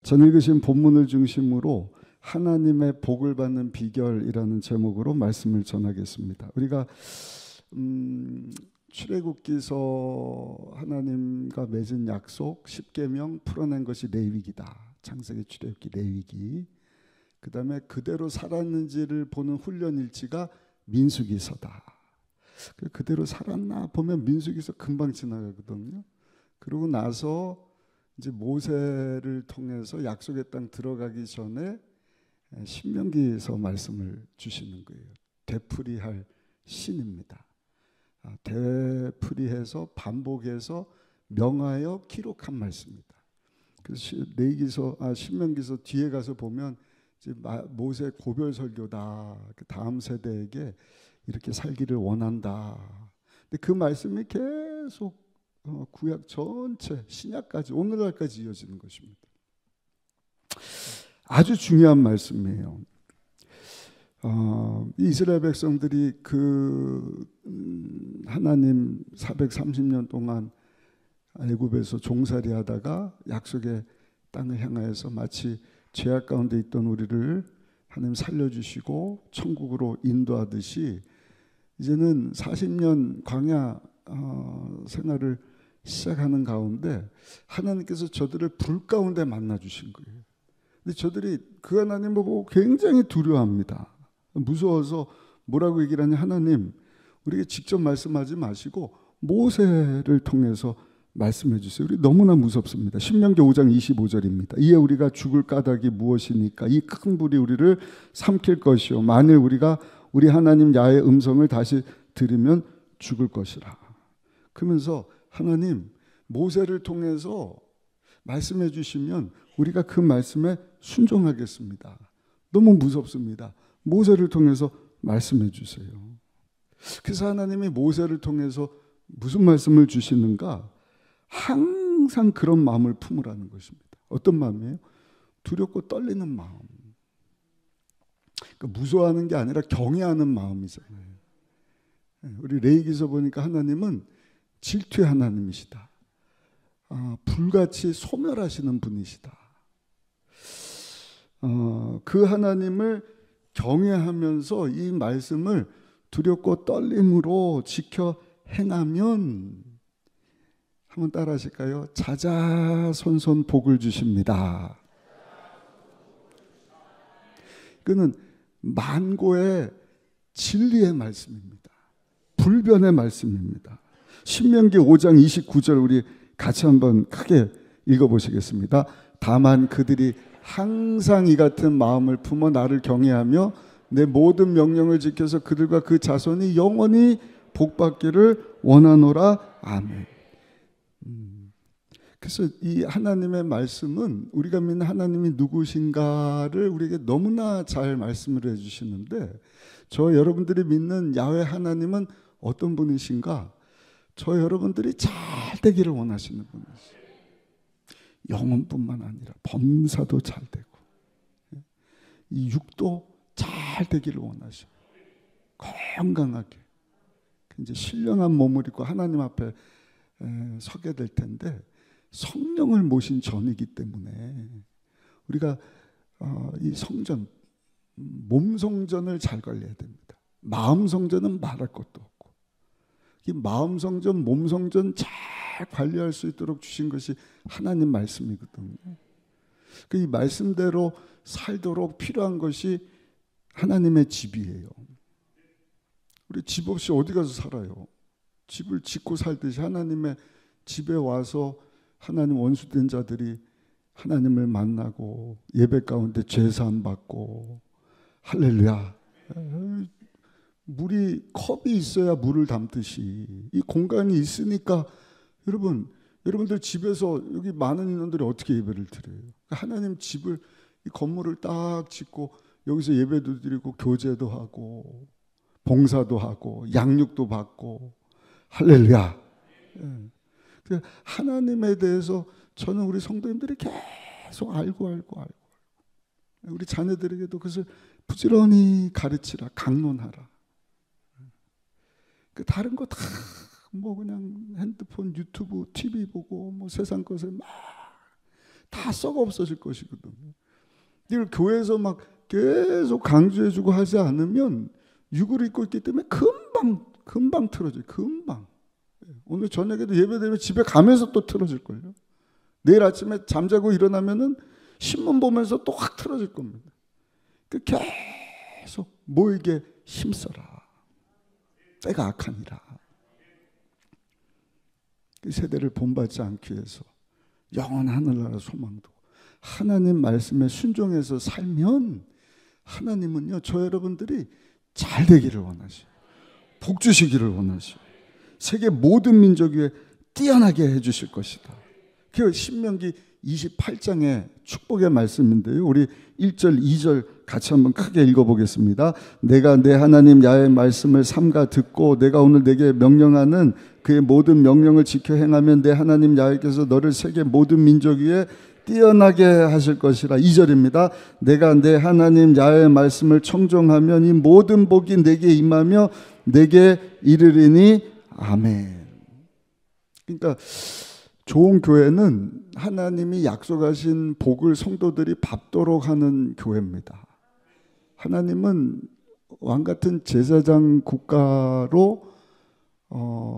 전 읽으신 본문을 중심으로 하나님의 복을 받는 비결이라는 제목으로 말씀을 전하겠습니다. 우리가 출애굽기서 하나님과 맺은 약속 10계명 풀어낸 것이 레위기다. 창세기, 출애굽기, 레위기. 그 다음에 그대로 살았는지를 보는 훈련 일지가 민수기서다. 그대로 살았나 보면 민수기서 금방 지나가거든요. 그러고 나서 이제 모세를 통해서 약속의 땅 들어가기 전에 신명기에서 말씀을 주시는 거예요. 되풀이할 신입니다. 되풀이해서 반복해서 명하여 기록한 말씀입니다. 그래서 신명기서 뒤에 가서 보면 이제 모세 고별 설교다. 그 다음 세대에게 이렇게 살기를 원한다. 근데 그 말씀이 계속 구약 전체 신약까지 오늘날까지 이어지는 것입니다. 아주 중요한 말씀이에요. 이스라엘 백성들이 하나님 430년 동안 애굽에서 종살이 하다가 약속의 땅을 향하여서 마치 죄악 가운데 있던 우리를 하나님 살려주시고 천국으로 인도하듯이 이제는 40년 광야 생활을 시작하는 가운데 하나님께서 저들을 불 가운데 만나 주신 거예요. 근데 저들이 그 하나님을 보고 굉장히 두려워합니다. 무서워서 뭐라고 얘기를 하냐, 하나님 우리에게 직접 말씀하지 마시고 모세를 통해서 말씀해 주세요. 우리 너무나 무섭습니다. 신명기 5장 25절입니다. 이에 우리가 죽을 까닭이 무엇이니까 이 큰 불이 우리를 삼킬 것이요 만일 우리가 우리 하나님 야훼의 음성을 다시 들으면 죽을 것이라. 그러면서 하나님 모세를 통해서 말씀해 주시면 우리가 그 말씀에 순종하겠습니다. 너무 무섭습니다. 모세를 통해서 말씀해 주세요. 그래서 하나님이 모세를 통해서 무슨 말씀을 주시는가? 항상 그런 마음을 품으라는 것입니다. 어떤 마음이에요? 두렵고 떨리는 마음. 그러니까 무서워하는 게 아니라 경외하는 마음이잖아요. 우리 레위기서 보니까 하나님은 질투의 하나님이시다. 불같이 소멸하시는 분이시다. 그 하나님을 경외하면서 이 말씀을 두렵고 떨림으로 지켜 행하면 한번 따라 하실까요? 자자손손 복을 주십니다. 그는 만고의 진리의 말씀입니다. 불변의 말씀입니다. 신명기 5장 29절 우리 같이 한번 크게 읽어보시겠습니다. 다만 그들이 항상 이 같은 마음을 품어 나를 경외하며 내 모든 명령을 지켜서 그들과 그 자손이 영원히 복받기를 원하노라. 아멘. 그래서 이 하나님의 말씀은 우리가 믿는 하나님이 누구신가를 우리에게 너무나 잘 말씀을 해주시는데 저 여러분들이 믿는 야훼 하나님은 어떤 분이신가? 저 여러분들이 잘 되기를 원하시는 분이시죠. 영혼뿐만 아니라 범사도 잘 되고 이 육도 잘 되기를 원하시고 건강하게 이제 신령한 몸을 입고 하나님 앞에 서게 될 텐데 성령을 모신 전이기 때문에 우리가 이 성전, 몸 성전을 잘 관리해야 됩니다. 마음 성전은 말할 것도 없고 이 마음 성전, 몸 성전 잘 관리할 수 있도록 주신 것이 하나님 말씀이거든요. 이 말씀대로 살도록 필요한 것이 하나님의 집이에요. 우리 집 없이 어디 가서 살아요? 집을 짓고 살듯이 하나님의 집에 와서 하나님 원수된 자들이 하나님을 만나고 예배 가운데 죄사함 받고 할렐루야. 물이 컵이 있어야 물을 담듯이 이 공간이 있으니까 여러분들 집에서 여기 많은 인원들이 어떻게 예배를 드려요? 하나님 집을 이 건물을 딱 짓고 여기서 예배도 드리고 교제도 하고 봉사도 하고 양육도 받고 할렐루야. 하나님에 대해서 저는 우리 성도님들이 계속 알고 우리 자녀들에게도 그것을 부지런히 가르치라, 강론하라. 다른 거 다 뭐 그냥 핸드폰, 유튜브, TV 보고 뭐 세상 것을 막 다 썩어 없어질 것이거든요. 이걸 교회에서 막 계속 강조해주고 하지 않으면 육을 입고 있기 때문에 금방 틀어져요. 금방. 오늘 저녁에도 예배드리면 집에 가면서 또 틀어질걸요. 내일 아침에 잠자고 일어나면은 신문 보면서 또 확 틀어질 겁니다. 계속 모이게 힘써라. 때가 악하니라. 그 세대를 본받지 않기 위해서 영원한 하늘나라 소망도 하나님 말씀에 순종해서 살면 하나님은요, 저 여러분들이 잘 되기를 원하시고 복 주시기를 원하시고 세계 모든 민족 위에 뛰어나게 해주실 것이다. 그 신명기 28장의 축복의 말씀인데요, 우리 1절 2절 같이 한번 크게 읽어보겠습니다. 내가 내 하나님 야훼의 말씀을 삼가 듣고 내가 오늘 내게 명령하는 그의 모든 명령을 지켜 행하면 내 하나님 야훼께서 너를 세계 모든 민족 위에 뛰어나게 하실 것이라. 2절입니다. 내가 내 하나님 야훼의 말씀을 청종하면 이 모든 복이 내게 임하며 내게 이르리니 아멘. 그러니까 좋은 교회는 하나님이 약속하신 복을 성도들이 밟도록 하는 교회입니다. 하나님은 왕같은 제사장 국가로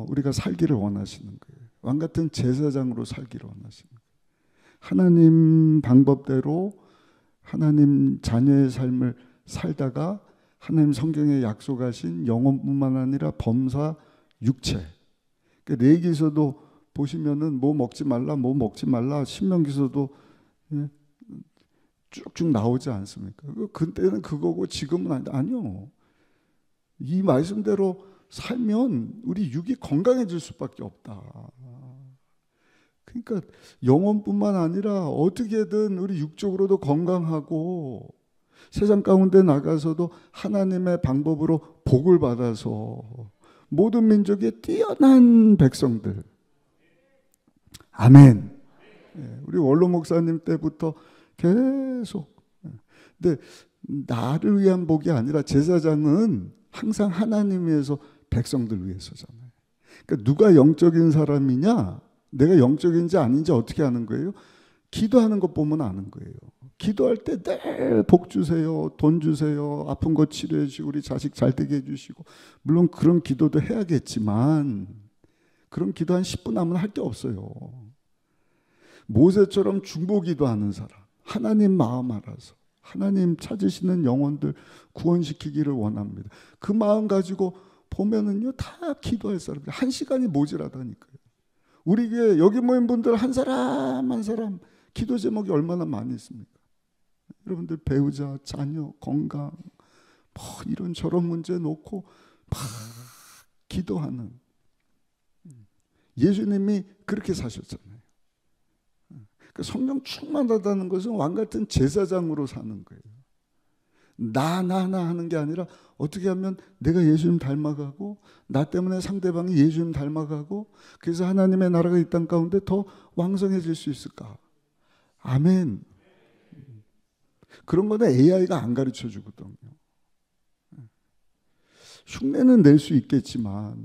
우리가 살기를 원하시는 거예요. 왕같은 제사장으로 살기를 원하시는 거예요. 하나님 방법대로 하나님 자녀의 삶을 살다가 하나님 성경에 약속하신 영혼뿐만 아니라 범사 육체. 그러니까 레위기서도 보시면은 뭐 먹지 말라 신명기서도 쭉쭉 나오지 않습니까? 그때는 그거고 지금은 아니요. 이 말씀대로 살면 우리 육이 건강해질 수밖에 없다. 그러니까 영혼뿐만 아니라 어떻게든 우리 육적으로도 건강하고 세상 가운데 나가서도 하나님의 방법으로 복을 받아서 모든 민족의 뛰어난 백성들. 아멘. 우리 원로 목사님 때부터 계속. 근데 나를 위한 복이 아니라 제사장은 항상 하나님 위해서 백성들 위해서잖아요. 그러니까 누가 영적인 사람이냐, 내가 영적인지 아닌지 어떻게 아는 거예요? 기도하는 것 보면 아는 거예요. 기도할 때 늘 복 주세요, 돈 주세요, 아픈 거 치료해 주시고 우리 자식 잘 되게 해주시고, 물론 그런 기도도 해야겠지만 그런 기도 한 10분 하면 할 게 없어요. 모세처럼 중보기도하는 사람, 하나님 마음 알아서 하나님 찾으시는 영혼들 구원시키기를 원합니다. 그 마음 가지고 보면은요, 다 기도할 사람들 1시간이 모자라다니까요. 우리 교회 여기 모인 분들 한 사람 한 사람 기도 제목이 얼마나 많이 있습니까? 여러분들 배우자, 자녀, 건강 뭐 이런 저런 문제 놓고 막 기도하는, 예수님이 그렇게 사셨잖아요. 그러니까 성령 충만하다는 것은 왕같은 제사장으로 사는 거예요. 나 하는 게 아니라 어떻게 하면 내가 예수님 닮아가고 나 때문에 상대방이 예수님 닮아가고 그래서 하나님의 나라가 이 땅 가운데 더 왕성해질 수 있을까? 아멘. 그런 거는 AI가 안 가르쳐 주거든요. 흉내는 낼 수 있겠지만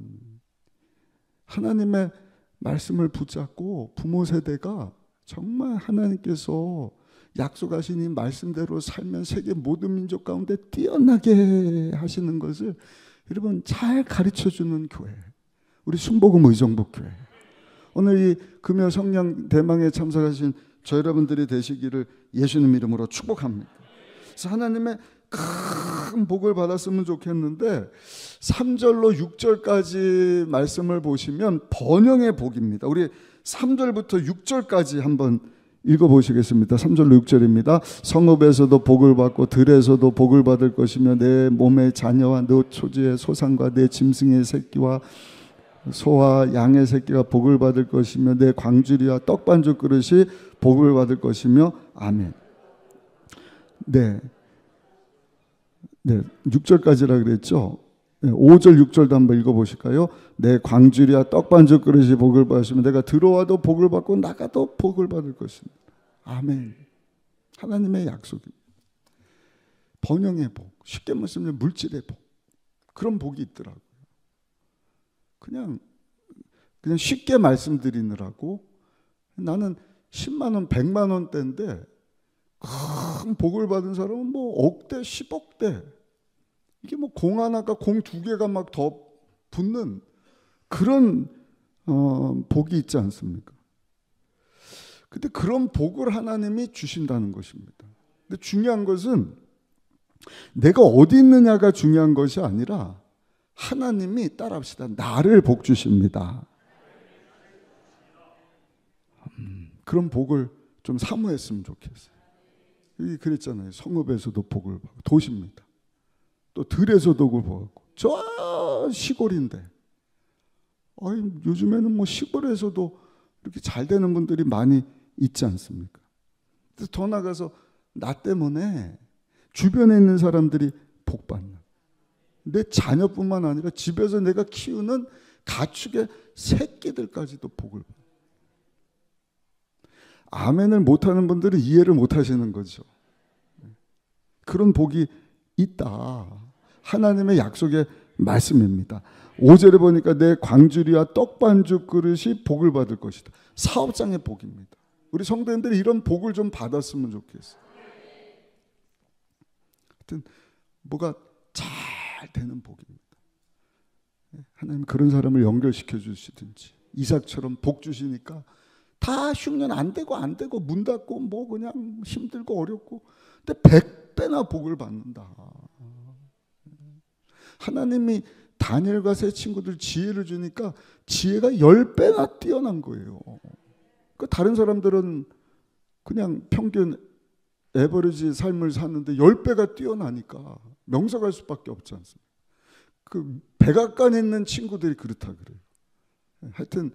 하나님의 말씀을 붙잡고 부모 세대가 정말 하나님께서 약속하신 이 말씀대로 살면 세계 모든 민족 가운데 뛰어나게 하시는 것을 여러분 잘 가르쳐주는 교회, 우리 순복음 의정부교회. 오늘 이 금요 성령 대망에 참석하신 저 여러분들이 되시기를 예수님 이름으로 축복합니다. 그래서 하나님의 큰 복을 받았으면 좋겠는데 3절로 6절까지 말씀을 보시면 번영의 복입니다. 우리 3절부터 6절까지 한번 읽어보시겠습니다. 3절로 6절입니다. 성읍에서도 복을 받고 들에서도 복을 받을 것이며 내 몸의 자녀와 내 초지의 소산과 내 짐승의 새끼와 소와 양의 새끼가 복을 받을 것이며 내 광주리와 떡반죽 그릇이 복을 받을 것이며 아멘. 네, 6절까지라 그랬죠. 5절 6절도 한번 읽어보실까요? 내 광주리와 떡반죽 그릇이 복을 받으시면 내가 들어와도 복을 받고 나가도 복을 받을 것입니다. 아멘. 하나님의 약속입니다. 번영의 복, 쉽게 말하면 물질의 복, 그런 복이 있더라고요. 그냥 쉽게 말씀드리느라고 나는 10만 원, 100만 원대인데 큰 복을 받은 사람은 뭐 억대, 10억대. 이게 뭐 공 하나가 공 두 개가 막 더 붙는 그런 복이 있지 않습니까? 근데 그런 복을 하나님이 주신다는 것입니다. 근데 중요한 것은 내가 어디 있느냐가 중요한 것이 아니라 하나님이 따라합시다. 나를 복 주십니다. 그런 복을 좀 사모했으면 좋겠어요. 여기 그랬잖아요. 성읍에서도 복을 받고 도시입니다. 또 들에서도 복을 받고 저 시골인데 요즘에는 뭐 시골에서도 이렇게 잘 되는 분들이 많이 있지 않습니까? 그래서 더 나가서 나 때문에 주변에 있는 사람들이 복 받는, 내 자녀뿐만 아니라 집에서 내가 키우는 가축의 새끼들까지도 복을 받는. 아멘을 못하는 분들은 이해를 못하시는 거죠. 그런 복이 있다. 하나님의 약속의 말씀입니다. 5절에 보니까 내 광주리와 떡반죽 그릇이 복을 받을 것이다. 사업장의 복입니다. 우리 성도님들이 이런 복을 좀 받았으면 좋겠어요. 하여튼 뭐가 잘 되는 복입니다. 하나님 그런 사람을 연결시켜 주시든지, 이삭처럼 복 주시니까 다 흉년 안 되고 문 닫고 뭐 그냥 힘들고 어렵고, 근데 100배나 복을 받는다. 하나님이 다니엘과 세 친구들 지혜를 주니까 지혜가 10배나 뛰어난 거예요. 그 다른 사람들은 그냥 평균 에버리지 삶을 사는데 10배가 뛰어나니까 명석할 수밖에 없지 않습니까? 그 백악관에 있는 친구들이 그렇다 그래요. 하여튼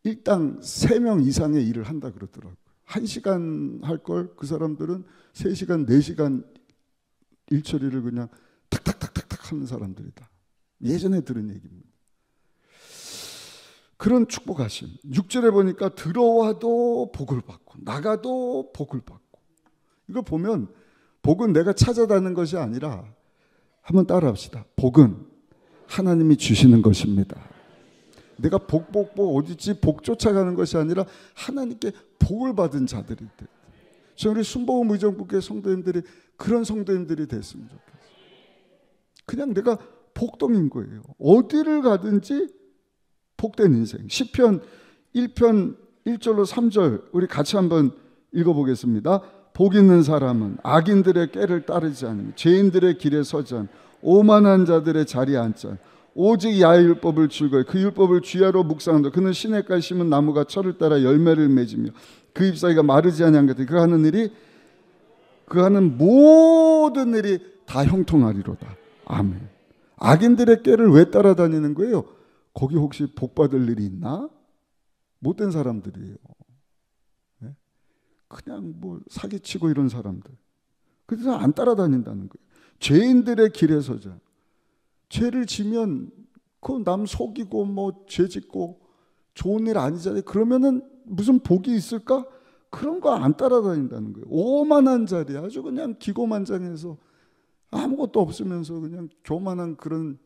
일당 3명 이상의 일을 한다 그러더라고요. 1시간 할 걸 그 사람들은 3시간, 4시간 일 처리를 그냥 탁탁탁탁탁 하는 사람들이다. 예전에 들은 얘기입니다. 그런 축복하심. 6절에 보니까 들어와도 복을 받고 나가도 복을 받고. 이걸 보면 복은 내가 찾아다는 것이 아니라, 한번 따라합시다. 복은 하나님이 주시는 것입니다. 내가 복 어디지 복 쫓아가는 것이 아니라 하나님께 복을 받은 자들이 돼. 저는 우리 순복음 의정부교회 성도님들이 그런 성도님들이 됐으면 좋겠어요. 그냥 내가 복덩인 거예요. 어디를 가든지 복된 인생. 시편 1편 1절로 3절 우리 같이 한번 읽어보겠습니다. 복 있는 사람은 악인들의 꾀를 따르지 않으며 죄인들의 길에 서지 않으며 오만한 자들의 자리에 앉지 않으며 오직 야의 율법을 즐거이 그 율법을 주야로 묵상한다. 그는 시냇가에 심은 나무가 철을 따라 열매를 맺으며 그 잎사귀가 마르지 아니한 것 같아. 그 하는 모든 일이 다 형통하리로다. 아멘. 악인들의 꾀를 왜 따라다니는 거예요? 거기 혹시 복 받을 일이 있나? 못된 사람들이에요. 그냥 뭐 사기치고 이런 사람들. 그래서 안 따라다닌다는 거예요. 죄인들의 길에 서자. 죄를 지면 그 남 속이고 뭐 죄 짓고 좋은 일 아니잖아요. 그러면은 무슨 복이 있을까? 그런 거 안 따라다닌다는 거예요. 오만한 자리, 아주 그냥 기고만장해서 아무것도 없으면서 그냥 교만한 그런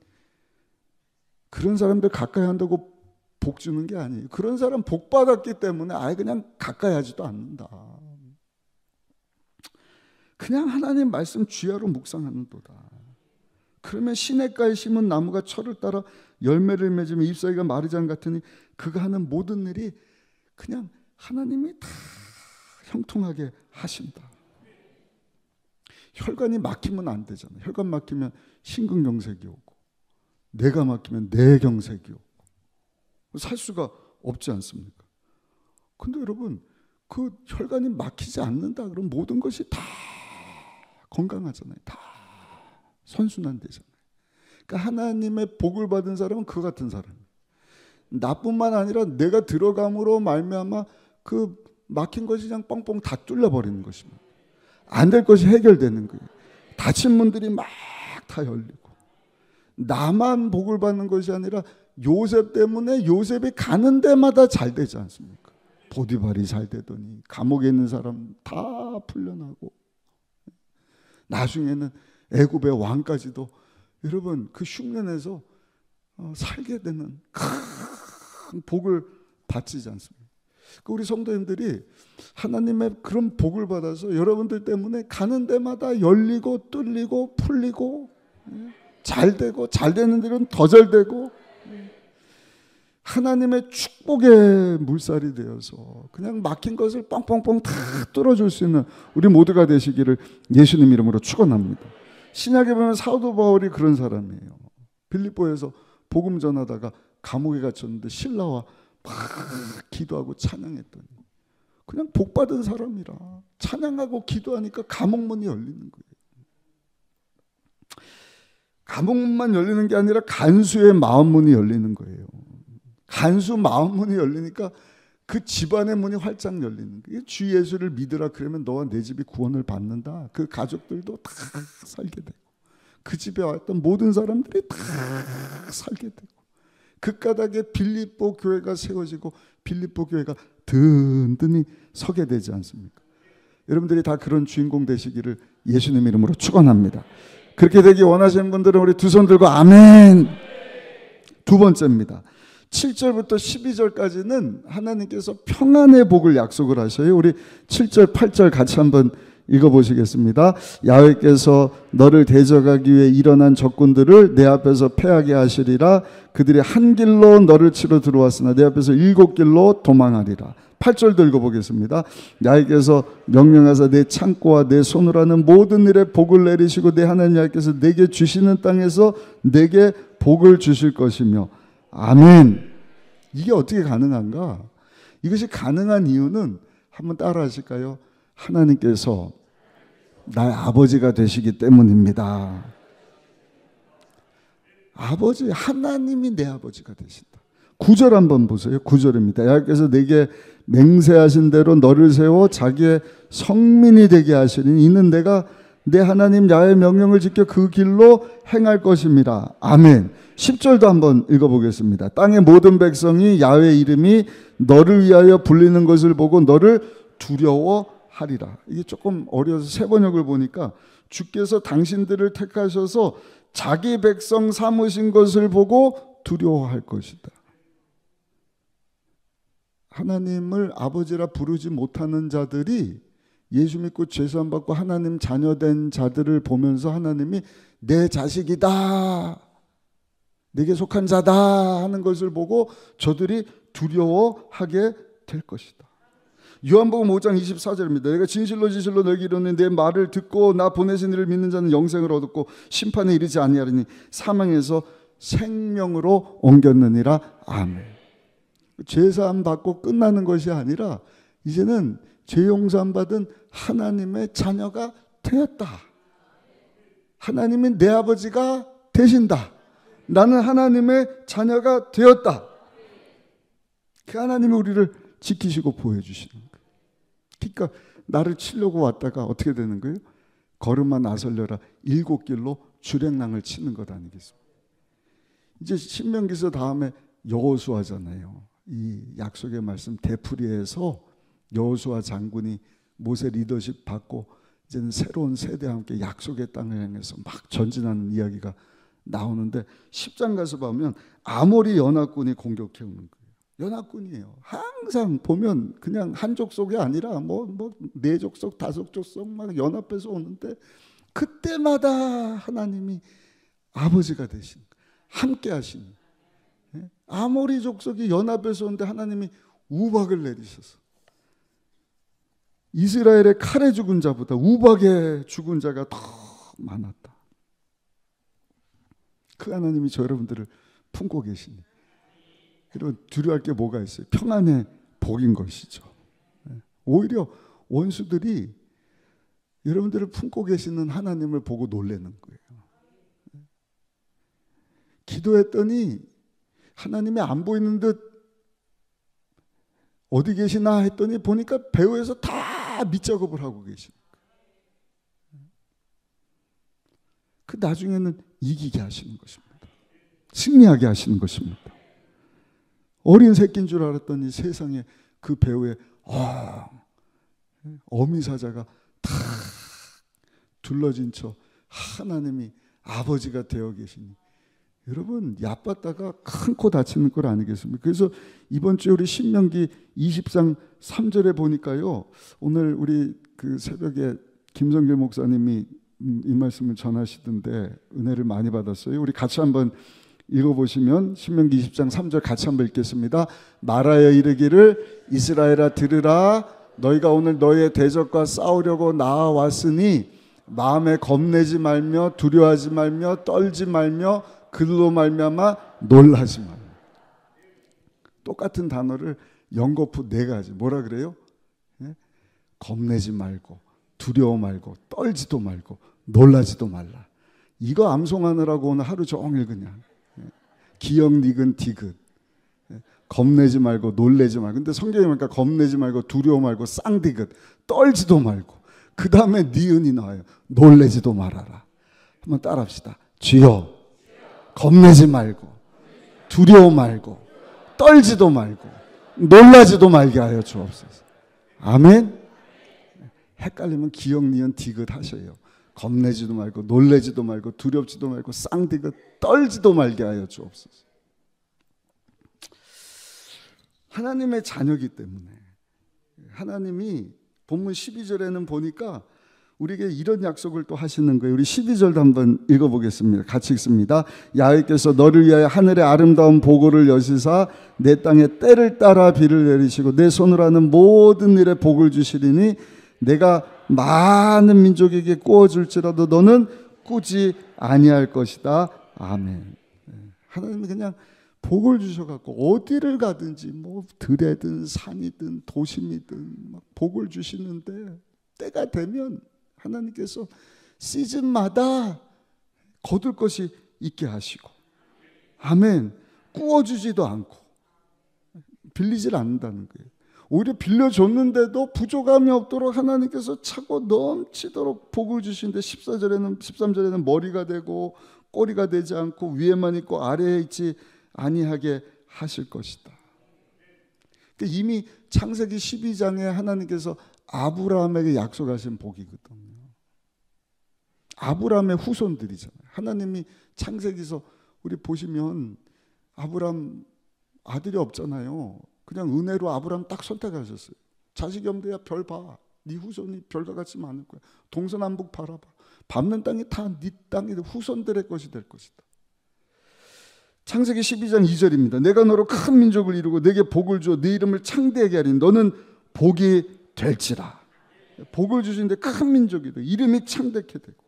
사람들 가까이 한다고 복 주는 게 아니에요. 그런 사람 복 받았기 때문에 아예 그냥 가까이 하지도 않는다. 그냥 하나님 말씀 주야로 묵상하는도다. 그러면 시냇가에 심은 나무가 철을 따라 열매를 맺으며 잎사귀가 마르지 같으니 그가 하는 모든 일이 그냥 하나님이 다 형통하게 하신다. 혈관이 막히면 안 되잖아요. 혈관 막히면 심근경색이 오고, 뇌가 막히면 뇌경색이 오고, 살 수가 없지 않습니까? 근데 여러분, 그 혈관이 막히지 않는다 그러면 모든 것이 다 건강하잖아요. 다 선순환되잖아요. 그러니까 하나님의 복을 받은 사람은 그 같은 사람이에요. 나뿐만 아니라 내가 들어감으로 말미암아 그 막힌 것이 그냥 뻥뻥 다 뚫려버리는 것입니다. 안 될 것이 해결되는 거예요. 닫힌 문들이 막 다 열리고. 나만 복을 받는 것이 아니라 요셉 때문에 요셉이 가는 데마다 잘 되지 않습니까? 보디발이 잘 되더니 감옥에 있는 사람 다 풀려나고, 나중에는 애굽의 왕까지도 여러분 그 흉년에서 살게 되는 큰 복을 받지 않습니까? 우리 성도님들이 하나님의 그런 복을 받아서 여러분들 때문에 가는 데마다 열리고 뚫리고 풀리고 잘 되고 잘 되는 데는 더 잘 되고 하나님의 축복의 물살이 되어서 그냥 막힌 것을 뻥뻥뻥 다 뚫어줄 수 있는 우리 모두가 되시기를 예수님 이름으로 축원합니다. 신약에 보면 사도 바울이 그런 사람이에요. 빌립보에서 복음 전하다가 감옥에 갇혔는데 신라와 막 기도하고 찬양했더니 그냥 복받은 사람이라 찬양하고 기도하니까 감옥문이 열리는 거예요. 감옥문만 열리는 게 아니라 간수의 마음문이 열리는 거예요. 간수 마음문이 열리니까 그 집안의 문이 활짝 열리는 거예요. 주 예수를 믿으라 그러면 너와 내 집이 구원을 받는다. 그 가족들도 다 살게 되고 그 집에 왔던 모든 사람들이 다 살게 되고 그 까닭에 빌립보 교회가 세워지고 빌립보 교회가 든든히 서게 되지 않습니까? 여러분들이 다 그런 주인공 되시기를 예수님 이름으로 축원합니다. 그렇게 되기 원하시는 분들은 우리 두 손 들고 아멘. 두 번째입니다. 7절부터 12절까지는 하나님께서 평안의 복을 약속을 하셔요. 우리 7절 8절 같이 한번 읽어보시겠습니다. 야훼께서 너를 대적하기 위해 일어난 적군들을 내 앞에서 패하게 하시리라. 그들이 한 길로 너를 치러 들어왔으나 내 앞에서 7길로 도망하리라. 8절도 읽어보겠습니다. 야훼께서 명령하사 내 창고와 내 손으로 하는 모든 일에 복을 내리시고 내 하나님 야훼께서 내게 주시는 땅에서 내게 복을 주실 것이며 아멘. 이게 어떻게 가능한가? 이것이 가능한 이유는 한번 따라 하실까요? 하나님께서 나의 아버지가 되시기 때문입니다. 아버지, 하나님이 내 아버지가 되신다. 9절 한번 보세요. 9절입니다. 야훼께서 내게 맹세하신 대로 너를 세워 자기의 성민이 되게 하시니 이는 내가 내 하나님 야훼의 명령을 지켜 그 길로 행할 것입니다. 아멘. 10절도 한번 읽어보겠습니다. 땅의 모든 백성이 야훼의 이름이 너를 위하여 불리는 것을 보고 너를 두려워하리라. 이게 조금 어려워서 새 번역을 보니까 주께서 당신들을 택하셔서 자기 백성 삼으신 것을 보고 두려워할 것이다. 하나님을 아버지라 부르지 못하는 자들이 예수 믿고 죄사함 받고 하나님 자녀된 자들을 보면서 하나님이 내 자식이다, 내게 속한 자다 하는 것을 보고 저들이 두려워하게 될 것이다. 요한복음 5장 24절입니다. 내가 진실로 너에게 이르노니 내 말을 듣고 나 보내신 이를 믿는 자는 영생을 얻었고 심판에 이르지 아니하리니 사망에서 생명으로 옮겼느니라. 아멘. 죄사함 받고 끝나는 것이 아니라 이제는 죄 용서함 받은 하나님의 자녀가 되었다. 하나님이 내 아버지가 되신다. 나는 하나님의 자녀가 되었다. 그 하나님이 우리를 지키시고 보호해주시는 거예요. 그러니까 나를 치려고 왔다가 어떻게 되는 거예요? 걸음아 나설려라 7길로 주랭랑을 치는 것 아니겠습니까? 이제 신명기서 다음에 여호수아잖아요. 이 약속의 말씀 되풀이해서 여호수아 장군이 모세 리더십 받고 이제는 새로운 세대와 함께 약속의 땅을 향해서 막 전진하는 이야기가 나오는데 10장 가서 보면 아모리 연합군이 공격해 오는 거예요. 연합군이에요. 항상 보면 그냥 한 족속이 아니라 네 족속, 다섯 족속 막 연합해서 오는데 그때마다 하나님이 아버지가 되신, 함께 하신. 아모리 족속이 연합해서 오는데 하나님이 우박을 내리셔서 이스라엘의 칼에 죽은 자보다 우박에 죽은 자가 더 많았다. 그 하나님이 저 여러분들을 품고 계시니 여러분 두려워할 게 뭐가 있어요? 평안의 복인 것이죠. 오히려 원수들이 여러분들을 품고 계시는 하나님을 보고 놀라는 거예요. 기도했더니 하나님이 안 보이는 듯 어디 계시나 했더니 보니까 배후에서 다 밑작업을 하고 계십니다. 그 나중에는 이기게 하시는 것입니다. 승리하게 하시는 것입니다. 어린 새끼인 줄 알았더니 세상에 그 배후에 어미사자가 탁 둘러진 척 하나님이 아버지가 되어 계시니 여러분 얕봤다가 큰 코 다치는 걸 아니겠습니까? 그래서 이번 주에 우리 신명기 20장 3절에 보니까요. 오늘 우리 그 새벽에 김성길 목사님이 이 말씀을 전하시던데 은혜를 많이 받았어요. 우리 같이 한번 읽어보시면 신명기 20장 3절 같이 한번 읽겠습니다. 말하여 이르기를 이스라엘아 들으라. 너희가 오늘 너희의 대적과 싸우려고 나아왔으니 마음에 겁내지 말며 두려워하지 말며 떨지 말며 그들로 말미암아 놀라지 말며. 똑같은 단어를 연거푸 4가지. 뭐라 그래요? 겁내지 말고 두려워 말고 떨지도 말고 놀라지도 말라. 이거 암송하느라고 오늘 하루 종일 그냥 기역 니근 디귿. 겁내지 말고 놀래지 말고. 근데 성경에 보니까 겁내지 말고 두려워 말고 쌍디귿 떨지도 말고 그 다음에 니은이 나와요. 놀래지도 말아라. 한번 따라합시다. 주여 겁내지 말고 두려워 말고 떨지도 말고 놀라지도 말게 하여 주옵소서. 아멘. 헷갈리면 기역 니은 디귿 하셔요. 겁내지도 말고 놀래지도 말고 두렵지도 말고 쌍디귿 떨지도 말게 하여 주옵소서. 하나님의 자녀이기 때문에 하나님이 본문 12절에는 보니까 우리에게 이런 약속을 또 하시는 거예요. 우리 12절도 한번 읽어보겠습니다. 같이 읽습니다. 야훼께서 너를 위하여 하늘의 아름다운 보고를 여시사 내 땅에 때를 따라 비를 내리시고 내 손으로 하는 모든 일에 복을 주시리니 내가 많은 민족에게 꾸어줄지라도 너는 꾸지 아니할 것이다. 아멘. 하나님이 그냥 복을 주셔갖고 어디를 가든지 뭐 들이든 산이든 도심이든 막 복을 주시는데 때가 되면 하나님께서 시즌마다 거둘 것이 있게 하시고 아멘. 꾸어주지도 않고 빌리질 않는다는 거예요. 오히려 빌려줬는데도 부족함이 없도록 하나님께서 차고 넘치도록 복을 주시는데 13절에는 머리가 되고 꼬리가 되지 않고 위에만 있고 아래에 있지 아니하게 하실 것이다. 그러니까 이미 창세기 12장에 하나님께서 아브라함에게 약속하신 복이거든요. 아브라함의 후손들이잖아요. 하나님이 창세기에서 우리 보시면 아브라함 아들이 없잖아요. 그냥 은혜로 아브라함 딱 선택하셨어요. 자식이 없는데 야 별 봐. 네 후손이 별과 같이 많을 거야. 동서남북 바라봐. 밟는 땅이 다 네 땅이 후손들의 것이 될 것이다. 창세기 12장 2절입니다. 내가 너로 큰 민족을 이루고 내게 복을 주어 네 이름을 창대하게 하리니 너는 복이 될지라. 복을 주시는데 큰 민족이 돼. 이름이 창대케 되고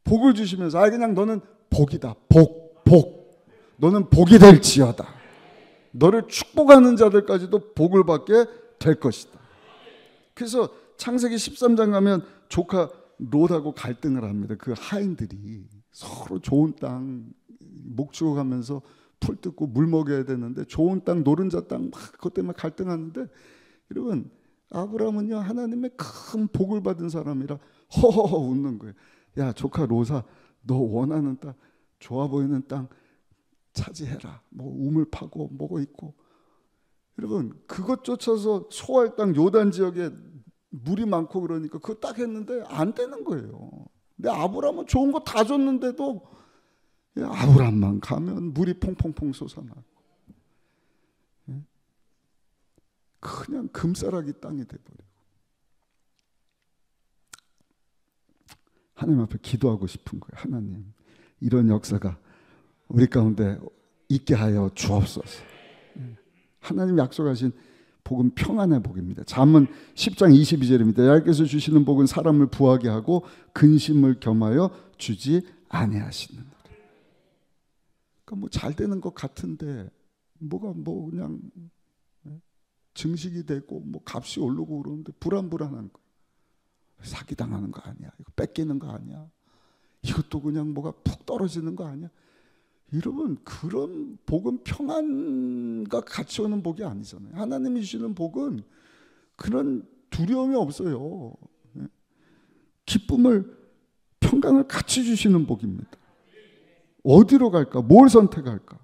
복을 주시면서 그냥 너는 복이다. 복. 너는 복이 될지어다. 너를 축복하는 자들까지도 복을 받게 될 것이다. 그래서 창세기 13장 가면 조카 롯하고 갈등을 합니다. 그 하인들이 서로 좋은 땅 목주고 가면서 풀 뜯고 물 먹여야 되는데 좋은 땅 노른자 땅 막 그것 때문에 갈등하는데 여러분 아브라함은요 하나님의 큰 복을 받은 사람이라 허허허 웃는 거예요. 야 조카 롯아 너 원하는 땅 좋아 보이는 땅 차지해라. 뭐 우물 파고 뭐고 있고 여러분 그것 쫓아서 소할 땅 요단 지역에 물이 많고 그러니까 그거 딱 했는데 안 되는 거예요. 근데 아브라함은 좋은 거 다 줬는데도 아브라함만 가면 물이 퐁퐁퐁 솟아나고 그냥 금싸라기 땅이 돼버리고 하나님 앞에 기도하고 싶은 거예요. 하나님 이런 역사가 우리 가운데 있게 하여 주옵소서. 하나님 약속하신 복은 평안의 복입니다. 잠언 10장 22절입니다. 야훼께서 주시는 복은 사람을 부하게 하고 근심을 겸하여 주지 아니하시는. 그러니까 뭐 잘 되는 것 같은데 뭐가 뭐 그냥 증식이 되고 뭐 값이 오르고 그러는데 불안한 거예요. 사기 당하는 거 아니야? 이거 뺏기는 거 아니야? 이것도 그냥 뭐가 푹 떨어지는 거 아니야? 여러분 그런 복은 평안과 같이 오는 복이 아니잖아요. 하나님이 주시는 복은 그런 두려움이 없어요. 기쁨을 평강을 같이 주시는 복입니다. 어디로 갈까? 뭘 선택할까?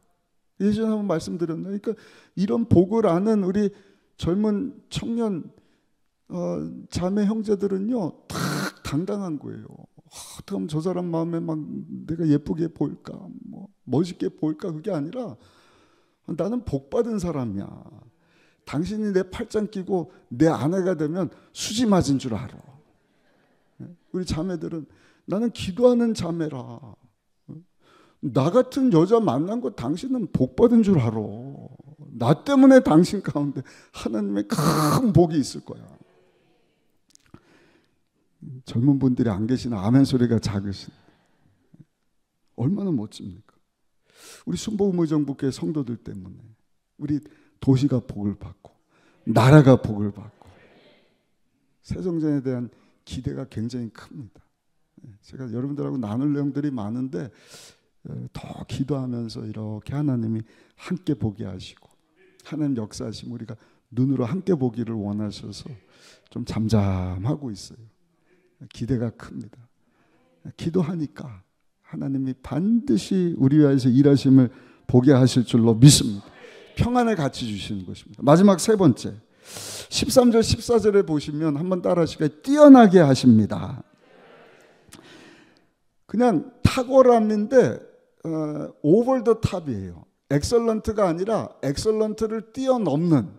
예전에 한번 말씀드렸나요? 그러니까 이런 복을 아는 우리 젊은 청년 자매 형제들은요 다 당당한 거예요. 어떻게 하면 저 사람 마음에 막 내가 예쁘게 보일까, 뭐 멋있게 보일까, 그게 아니라 나는 복 받은 사람이야. 당신이 내 팔짱 끼고 내 아내가 되면 수지 맞은 줄 알아. 우리 자매들은 나는 기도하는 자매라. 나 같은 여자 만난 거 당신은 복 받은 줄 알아. 나 때문에 당신 가운데 하나님의 큰 복이 있을 거야. 젊은 분들이 안 계시나 아멘 소리가 작으신. 얼마나 멋집니까? 우리 순복음의정부교회 성도들 때문에 우리 도시가 복을 받고 나라가 복을 받고 새정전에 대한 기대가 굉장히 큽니다. 제가 여러분들하고 나눌 내용들이 많은데 더 기도하면서 이렇게 하나님이 함께 보게 하시고 하나님 역사하시면 우리가 눈으로 함께 보기를 원하셔서 좀 잠잠하고 있어요. 기대가 큽니다. 기도하니까 하나님이 반드시 우리 위해서 일하심을 보게 하실 줄로 믿습니다. 평안을 같이 주시는 것입니다. 마지막 세 번째 13절 14절에 보시면 한번 따라 하시겠어요? 뛰어나게 하십니다. 그냥 탁월함인데 over the top이에요. 엑설런트가 아니라 엑설런트를 뛰어넘는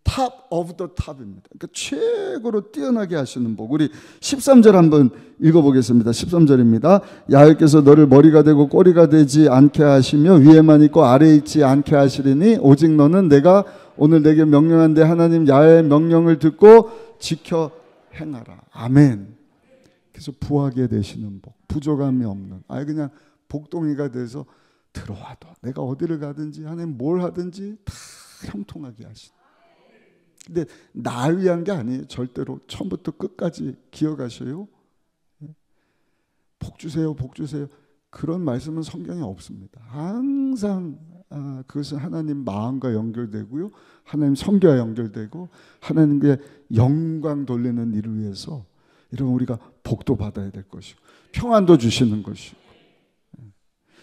top of the top입니다. 그러니까 최고로 뛰어나게 하시는 복. 우리 13절 한번 읽어보겠습니다. 13절입니다. 야훼께서 너를 머리가 되고 꼬리가 되지 않게 하시며 위에만 있고 아래에 있지 않게 하시리니 오직 너는 내가 오늘 내게 명령한데 하나님 야훼의 명령을 듣고 지켜 행하라. 아멘. 그래서 부하게 되시는 복, 부족함이 없는, 아예 그냥 복덩이가 돼서 들어와도 내가 어디를 가든지 하나님 뭘 하든지 다 형통하게 하시는. 근데 나 위한 게 아니에요. 절대로 처음부터 끝까지 기억하셔요. 복 주세요, 복 주세요. 그런 말씀은 성경에 없습니다. 항상 그것은 하나님 마음과 연결되고요. 하나님 성교와 연결되고 하나님께 영광 돌리는 일을 위해서 이런 우리가 복도 받아야 될 것이고 평안도 주시는 것이고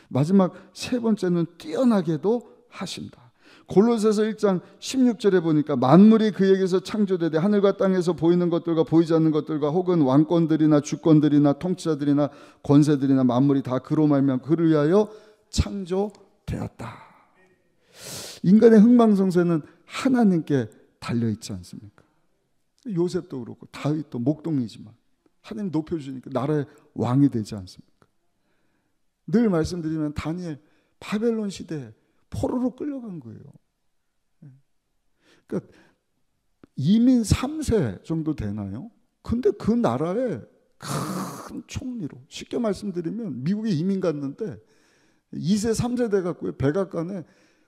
마지막 세 번째는 뛰어나게도 하신다. 골로새서 1장 16절에 보니까 만물이 그에게서 창조되되 하늘과 땅에서 보이는 것들과 보이지 않는 것들과 혹은 왕권들이나 주권들이나 통치자들이나 권세들이나 만물이 다 그로 말미암아 그를 위하여 창조되었다. 인간의 흥망성쇠는 하나님께 달려있지 않습니까? 요셉도 그렇고 다윗도 목동이지만 하나님 높여주니까 나라의 왕이 되지 않습니까? 늘 말씀드리면 다니엘 바벨론 시대에 포로로 끌려간 거예요. 그러니까 이민 3세 정도 되나요? 근데 그 나라의 큰 총리로 쉽게 말씀드리면 미국에 이민 갔는데 2세 3세 돼갖고요 백악관에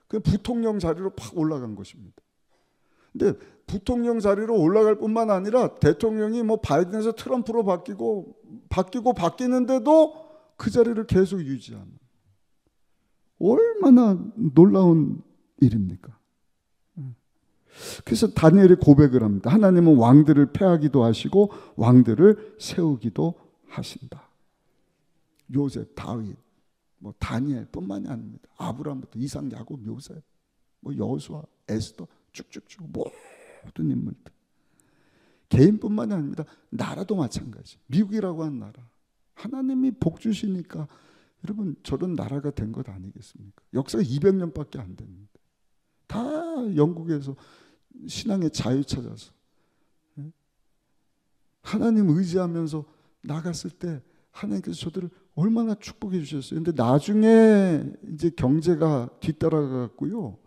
그 부통령 자리로 팍 올라간 것입니다. 근데 부통령 자리로 올라갈 뿐만 아니라 대통령이 뭐 바이든에서 트럼프로 바뀌는데도 그 자리를 계속 유지하는 얼마나 놀라운 일입니까? 그래서 다니엘이 고백을 합니다. 하나님은 왕들을 패하기도 하시고 왕들을 세우기도 하신다. 요셉, 다윗, 뭐 다니엘뿐만이 아닙니다. 아브라함부터 이삭, 야곱, 요셉, 뭐 여호수아, 에스더 쭉쭉쭉 모든 인물들. 개인뿐만이 아닙니다. 나라도 마찬가지. 미국이라고 하는 나라. 하나님이 복 주시니까 여러분 저런 나라가 된 것 아니겠습니까? 역사가 200년밖에 안 됐는데 다 영국에서 신앙의 자유 찾아서 하나님 의지하면서 나갔을 때 하나님께서 저들을 얼마나 축복해 주셨어요. 근데 나중에 이제 경제가 뒤따라갔고요.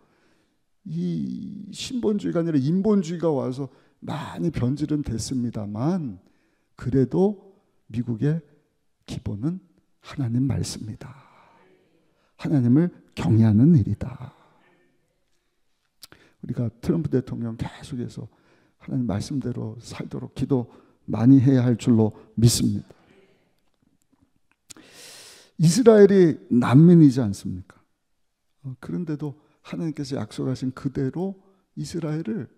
이 신본주의가 아니라 인본주의가 와서 많이 변질은 됐습니다만 그래도 미국의 기본은 하나님 말씀이다. 하나님을 경외하는 일이다. 우리가 트럼프 대통령 계속해서 하나님 말씀대로 살도록 기도 많이 해야 할 줄로 믿습니다. 이스라엘이 난민이지 않습니까? 그런데도 하나님께서 약속하신 그대로 이스라엘을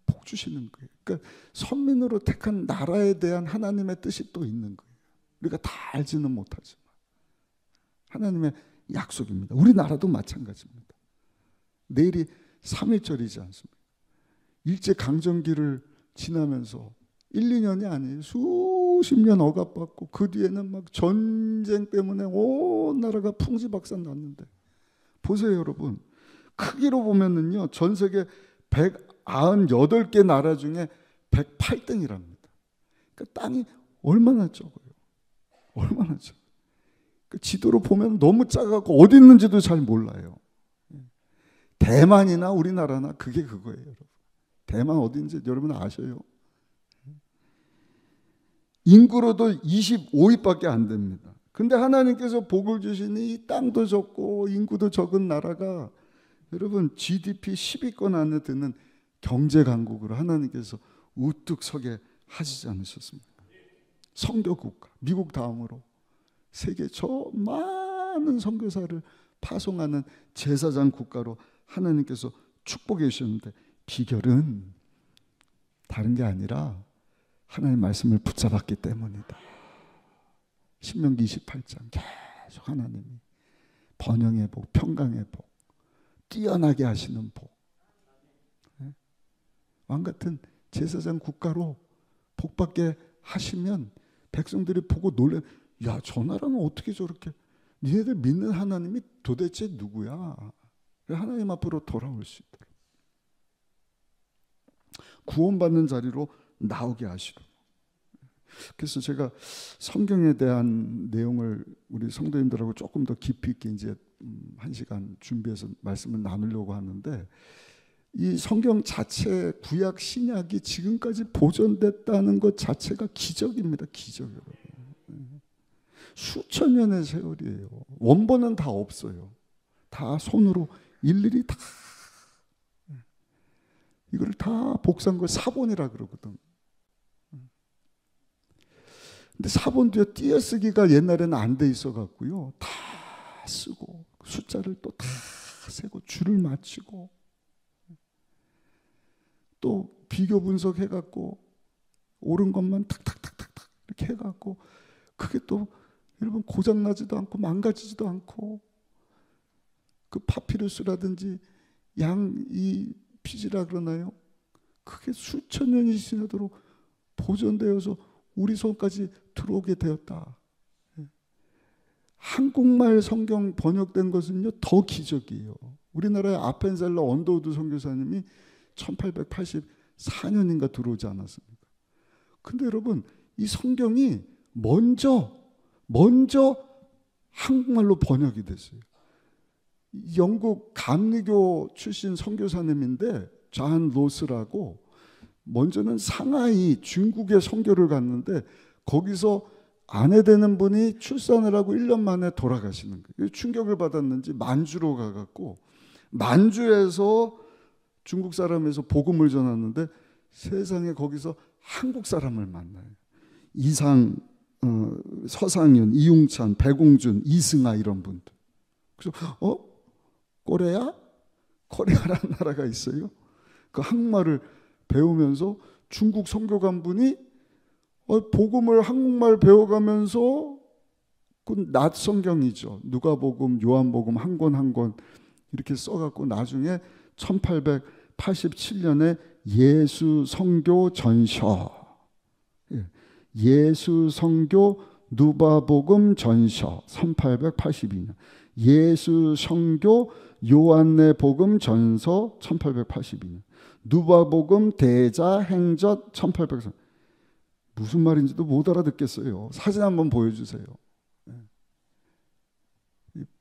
복 주시는 거예요. 그러니까 선민으로 택한 나라에 대한 하나님의 뜻이 또 있는 거예요. 우리가 다 알지는 못하지만 하나님의 약속입니다. 우리나라도 마찬가지입니다. 내일이 3.1절이지 않습니까? 일제강점기를 지나면서 1, 2년이 아니에요. 수십 년 억압받고 그 뒤에는 막 전쟁 때문에 온 나라가 풍지박산 났는데 보세요 여러분. 크기로 보면은요 전 세계 198개 나라 중에 108등이랍니다. 그러니까 땅이 얼마나 적어요. 얼마나 적어요. 그 지도로 보면 너무 작아서 어디 있는지도 잘 몰라요. 대만이나 우리나라나 그게 그거예요. 여러분. 대만 어딘지 여러분 아셔요? 인구로도 25위밖에 안 됩니다. 근데 하나님께서 복을 주시니 이 땅도 적고 인구도 적은 나라가 여러분 GDP 10위권 안에 드는 경제 강국으로 하나님께서 우뚝 서게 하시지 않으셨습니까? 선교 국가, 미국 다음으로 세계 저 많은 선교사를 파송하는 제사장 국가로 하나님께서 축복해 주셨는데 비결은 다른 게 아니라 하나님의 말씀을 붙잡았기 때문이다. 신명기 28장 계속 하나님이 번영의 복, 평강의 복, 뛰어나게 하시는 복, 왕같은 제사장 국가로 복받게 하시면 백성들이 보고 놀래. 야, 저 나라는 어떻게 저렇게 니네들 믿는 하나님이 도대체 누구야? 하나님 앞으로 돌아올 수 있도록 구원받는 자리로 나오게 하시도록. 그래서 제가 성경에 대한 내용을 우리 성도님들하고 조금 더 깊이 있게 이제 1시간 준비해서 말씀을 나누려고 하는데 이 성경 자체 구약 신약이 지금까지 보존됐다는 것 자체가 기적입니다. 기적이에요. 수천 년의 세월이에요. 원본은 다 없어요. 다 손으로 일일이 다 이걸 다 복사한 걸 사본이라 그러거든. 근데 사본도요 띄어쓰기가 옛날에는 안 돼 있어 갖고요 다 쓰고 숫자를 또 다 세고 줄을 맞추고 또 비교 분석해 갖고 옳은 것만 탁탁탁탁탁 이렇게 해 갖고 그게 또 여러분 고장 나지도 않고 망가지지도 않고 그 파피루스라든지 이 피지라 그러나요? 그게 수천 년이 지나도록 보존되어서 우리 손까지 들어오게 되었다. 한국말 성경 번역된 것은요 더 기적이에요. 우리나라의 아펜셀러 언더우드 선교사님이 1884년인가 들어오지 않았습니까? 근데 여러분 이 성경이 먼저 한국말로 번역이 됐어요. 영국 감리교 출신 선교사님인데 존 로스라고 먼저는 상하이 중국에 선교를 갔는데 거기서 아내 되는 분이 출산을 하고 1년 만에 돌아가시는 거예요. 충격을 받았는지 만주로 가갖고 만주에서 중국 사람에서 복음을 전하는데 세상에 거기서 한국 사람을 만나요. 이상, 서상윤, 이웅찬, 백웅준, 이승아 이런 분들. 그래서 코레아라는 나라가 있어요. 그 한국말을 배우면서 중국 선교관 분이 복음을 한국말 배워가면서 그 낫 성경이죠. 누가복음, 요한복음 한 권 한 권 이렇게 써갖고 나중에 1887년에 예수 선교 전서, 예수 선교 누가복음 전서 1882년, 예수 선교 요한네 복음 전서 1882년, 누가복음 대자 행전 1800년. 무슨 말인지도 못 알아듣겠어요. 사진 한번 보여주세요.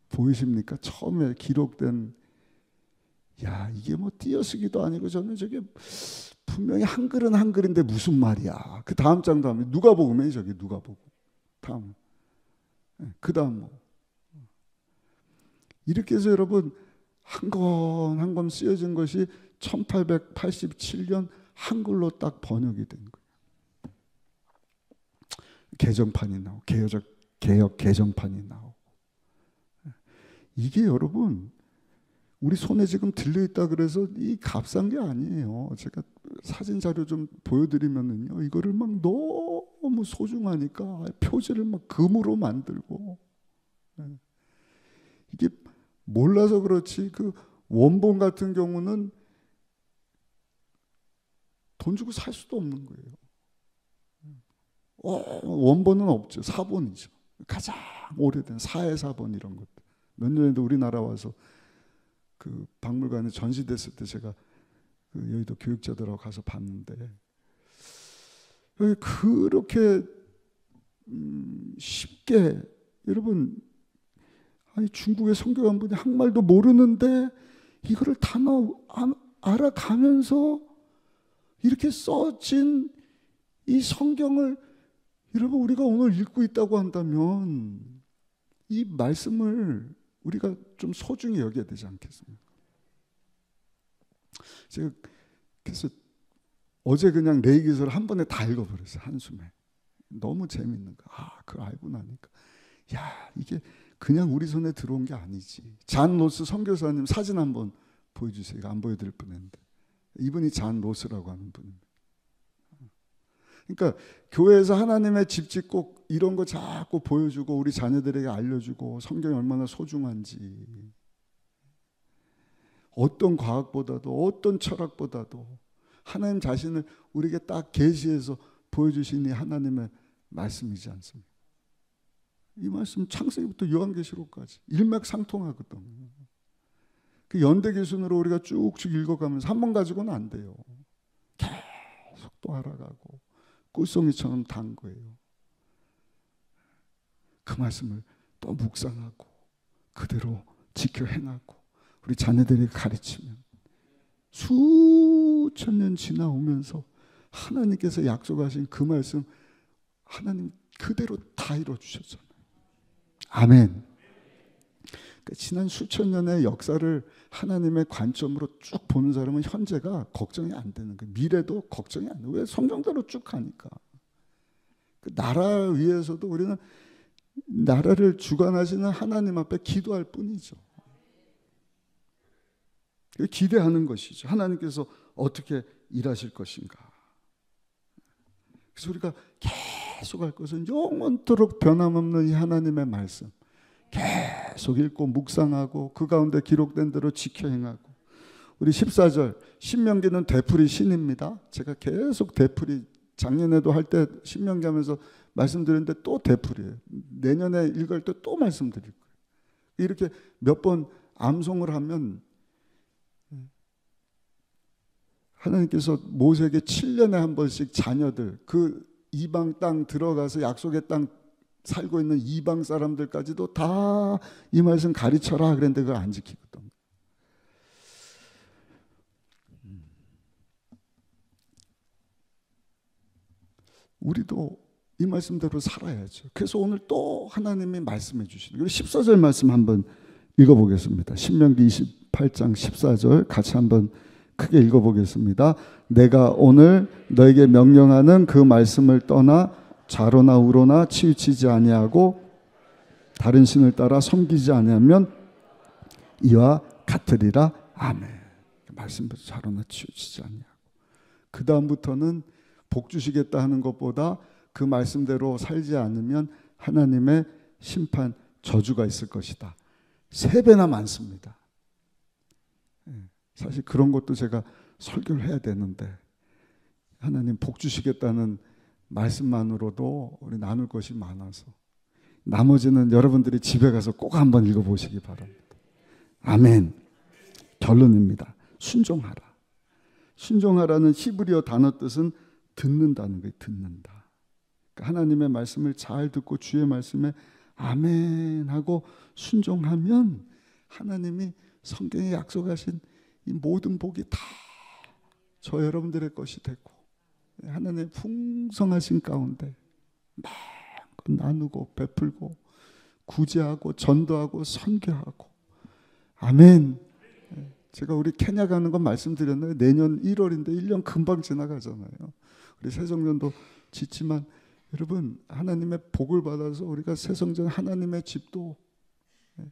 보이십니까? 처음에 기록된, 야, 이게 뭐 띄어쓰기도 아니고 저는 저게 분명히 한글은 한글인데 무슨 말이야. 그 다음 장도 하면 누가복음이에요. 저기 누가복음. 다음. 그 다음 뭐. 이렇게 해서 여러분 한 권 한 권 쓰여진 것이 1887년 한글로 딱 번역이 된 거예요. 개정판이 나오고 개역 개정판이 나오고. 이게 여러분 우리 손에 지금 들려있다 그래서 이 값싼 게 아니에요. 제가 사진 자료 좀 보여드리면은요, 이거를 막 너무 소중하니까 표지를 막 금으로 만들고, 이게 몰라서 그렇지 그 원본 같은 경우는 돈 주고 살 수도 없는 거예요. 원본은 없죠. 사본이죠. 가장 오래된 사해사본 이런 것들. 몇 년에도 우리나라 와서 그 박물관에 전시됐을 때 제가 그 여의도 교육자들하고 가서 봤는데 그렇게 쉽게 여러분 아니 중국의 성경한분이 한말도 모르는데 이거를 단어 알아가면서 이렇게 써진 이 성경을 여러분 우리가 오늘 읽고 있다고 한다면 이 말씀을 우리가 좀 소중히 여겨야 되지 않겠습니까? 제가 그래서 어제 그냥 레위기서를 한 번에 다 읽어버렸어요. 한숨에. 너무 재밌는 거. 그거 알고 나니까 이게 그냥 우리 손에 들어온 게 아니지. 잔 로스 선교사님 사진 한번 보여주세요. 이거 안 보여드릴 뻔했는데 이분이 잔 로스라고 하는 분입니다. 그러니까 교회에서 하나님의 집 짓고 이런 거 자꾸 보여주고 우리 자녀들에게 알려주고 성경이 얼마나 소중한지 어떤 과학보다도 어떤 철학보다도 하나님 자신을 우리에게 딱 계시해서 보여주신 이 하나님의 말씀이지 않습니까? 이 말씀 창세기부터 요한계시록까지 일맥상통하거든. 그 연대기순으로 우리가 쭉쭉 읽어가면서 한 번 가지고는 안 돼요. 계속 또 알아가고 꿀송이처럼 단 거예요. 그 말씀을 또 묵상하고 그대로 지켜 행하고 우리 자녀들에게 가르치면 수천 년 지나오면서 하나님께서 약속하신 그 말씀 하나님 그대로 다 이루어주셨잖아요. 아멘. 그러니까 지난 수천 년의 역사를 하나님의 관점으로 쭉 보는 사람은 현재가 걱정이 안 되는 거예요. 미래도 걱정이 안 돼요. 왜? 성경대로 쭉 가니까. 그 나라 위에서도 우리는 나라를 주관하시는 하나님 앞에 기도할 뿐이죠. 기대하는 것이죠. 하나님께서 어떻게 일하실 것인가. 그래서 우리가 계속 할 것은 영원토록 변함없는 이 하나님의 말씀 계속 읽고 묵상하고 그 가운데 기록된 대로 지켜 행하고. 우리 14절 신명기는 되풀이 신입니다. 제가 계속 되풀이 작년에도 할 때 신명기 하면서 말씀드렸는데 또 되풀이에요. 내년에 읽을 때 또 말씀드릴 거예요. 이렇게 몇 번 암송을 하면 하나님께서 모세에게 7년에 한 번씩 자녀들 그 이방 땅 들어가서 약속의 땅 살고 있는 이방 사람들까지도 다 이 말씀 가르쳐라 그랬는데 그걸 안 지키거든. 우리도 이 말씀대로 살아야죠. 그래서 오늘 또 하나님이 말씀해 주시는 14절 말씀 한번 읽어보겠습니다. 신명기 28장 14절 같이 한번 크게 읽어보겠습니다. 내가 오늘 너에게 명령하는 그 말씀을 떠나 좌로나 우로나 치우치지 아니하고 다른 신을 따라 섬기지 아니하면 이와 같으리라. 아멘. 말씀대로 좌로나 치우치지 아니하고 그 다음부터는 복 주시겠다 하는 것보다 그 말씀대로 살지 않으면 하나님의 심판 저주가 있을 것이다. 3배나 많습니다. 사실 그런 것도 제가 설교를 해야 되는데 하나님 복 주시겠다는 말씀만으로도 우리 나눌 것이 많아서 나머지는 여러분들이 집에 가서 꼭 한번 읽어보시기 바랍니다. 아멘. 결론입니다. 순종하라. 순종하라는 히브리어 단어 뜻은 듣는다는 거예요. 듣는다. 그러니까 하나님의 말씀을 잘 듣고 주의 말씀에 아멘 하고 순종하면 하나님이 성경에 약속하신 이 모든 복이 다 저 여러분들의 것이 되고 하나님의 풍성하신 가운데 마음껏 나누고 베풀고 구제하고 전도하고 선교하고 아멘. 제가 우리 케냐 가는 건 말씀드렸나요? 내년 1월인데 1년 금방 지나가잖아요. 우리 새성전도 짓지만 여러분 하나님의 복을 받아서 우리가 새성전 하나님의 집도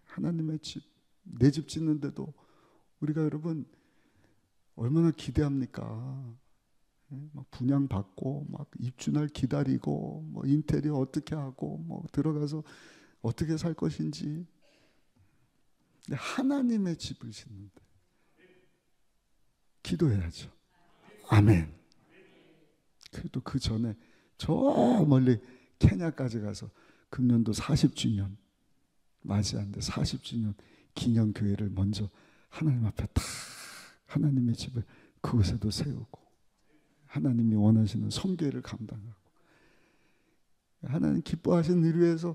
하나님의 집 내 집 짓는데도 우리가 여러분 얼마나 기대합니까? 막 분양 받고 막 입주날 기다리고 뭐 인테리어 어떻게 하고 뭐 들어가서 어떻게 살 것인지. 하나님의 집을 짓는데 기도해야죠. 아멘. 그래도 그 전에 저 멀리 케냐까지 가서 금년도 40주년 맞이하는데 40주년 기념교회를 먼저 하나님 앞에 다 하나님의 집을 그곳에도 세우고 하나님이 원하시는 선교회를 감당하고 하나님 기뻐하시는 일 위해서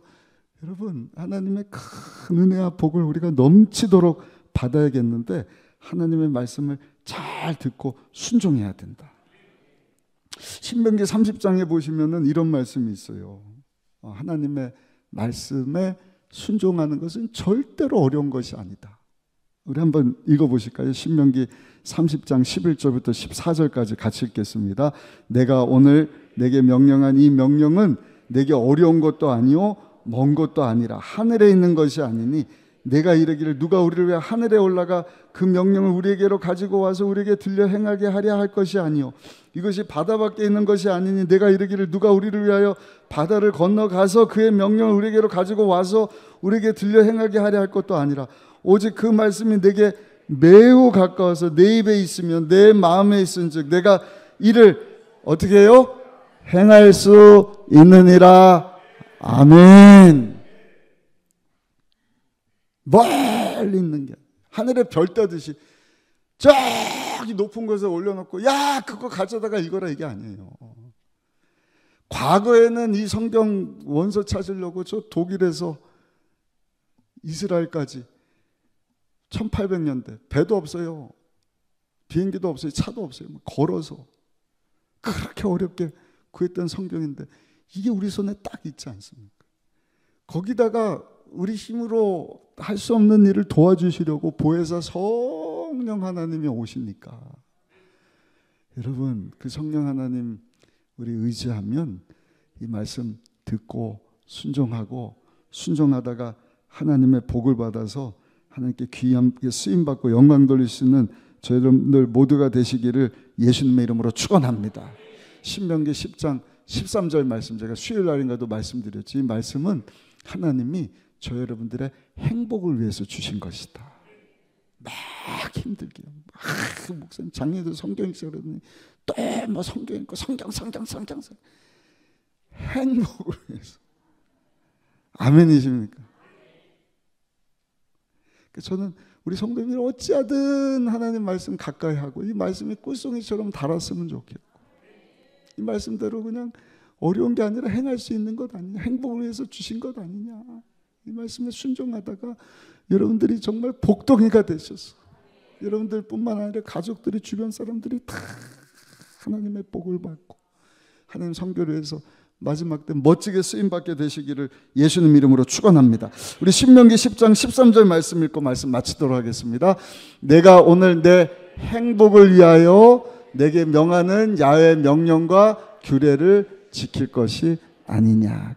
여러분 하나님의 큰 은혜와 복을 우리가 넘치도록 받아야겠는데 하나님의 말씀을 잘 듣고 순종해야 된다. 신명기 30장에 보시면은 이런 말씀이 있어요. 하나님의 말씀에 순종하는 것은 절대로 어려운 것이 아니다. 우리 한번 읽어보실까요? 신명기 30장 11절부터 14절까지 같이 읽겠습니다. 내가 오늘 내게 명령한 이 명령은 내게 어려운 것도 아니요 먼 것도 아니라 하늘에 있는 것이 아니니 내가 이르기를 누가 우리를 위해 하늘에 올라가 그 명령을 우리에게로 가지고 와서 우리에게 들려 행하게 하려 할 것이 아니요 이것이 바다 밖에 있는 것이 아니니 내가 이르기를 누가 우리를 위하여 바다를 건너가서 그의 명령을 우리에게로 가지고 와서 우리에게 들려 행하게 하려 할 것도 아니라 오직 그 말씀이 내게 매우 가까워서 내 입에 있으면 내 마음에 있은즉 내가 이를 어떻게 해요? 행할 수 있느니라. 아멘. 멀리 있는 게 하늘에 별 떠듯이 저기 높은 곳에 올려놓고 야 그거 가져다가 읽어라 이게 아니에요. 과거에는 이 성경 원서 찾으려고 저 독일에서 이스라엘까지 1800년대 배도 없어요. 비행기도 없어요. 차도 없어요. 걸어서 그렇게 어렵게 구했던 성경인데 이게 우리 손에 딱 있지 않습니까? 거기다가 우리 힘으로 할 수 없는 일을 도와주시려고 보혜사 성령 하나님이 오시니까 여러분 그 성령 하나님 우리 의지하면 이 말씀 듣고 순종하고 순종하다가 하나님의 복을 받아서 하나님께 귀하게 쓰임받고 영광 돌릴 수 있는 저희들 모두가 되시기를 예수님의 이름으로 축원합니다. 신명기 10장 13절 말씀 제가 수요일 날인가도 말씀드렸지 이 말씀은 하나님이 저 여러분들의 행복을 위해서 주신 것이다. 막 힘들게 목사님 작년에도 성경 읽자 그러더니 또 뭐 성경 읽고 성경 행복을 위해서 아멘이십니까? 저는 우리 성도님이 어찌하든 하나님 말씀 가까이 하고 이 말씀이 꿀송이처럼 달았으면 좋겠고 이 말씀대로 그냥 어려운 게 아니라 행할 수 있는 것 아니냐 행복을 위해서 주신 것 아니냐 이 말씀에 순종하다가 여러분들이 정말 복덩이가 되셔서 여러분들뿐만 아니라 가족들이 주변 사람들이 다 하나님의 복을 받고 하나님 선교를 위해서 마지막 때 멋지게 쓰임받게 되시기를 예수님 이름으로 축원합니다. 우리 신명기 10장 13절 말씀 읽고 말씀 마치도록 하겠습니다. 내가 오늘 내 행복을 위하여 내게 명하는 야훼의 명령과 규례를 지킬 것이 아니냐.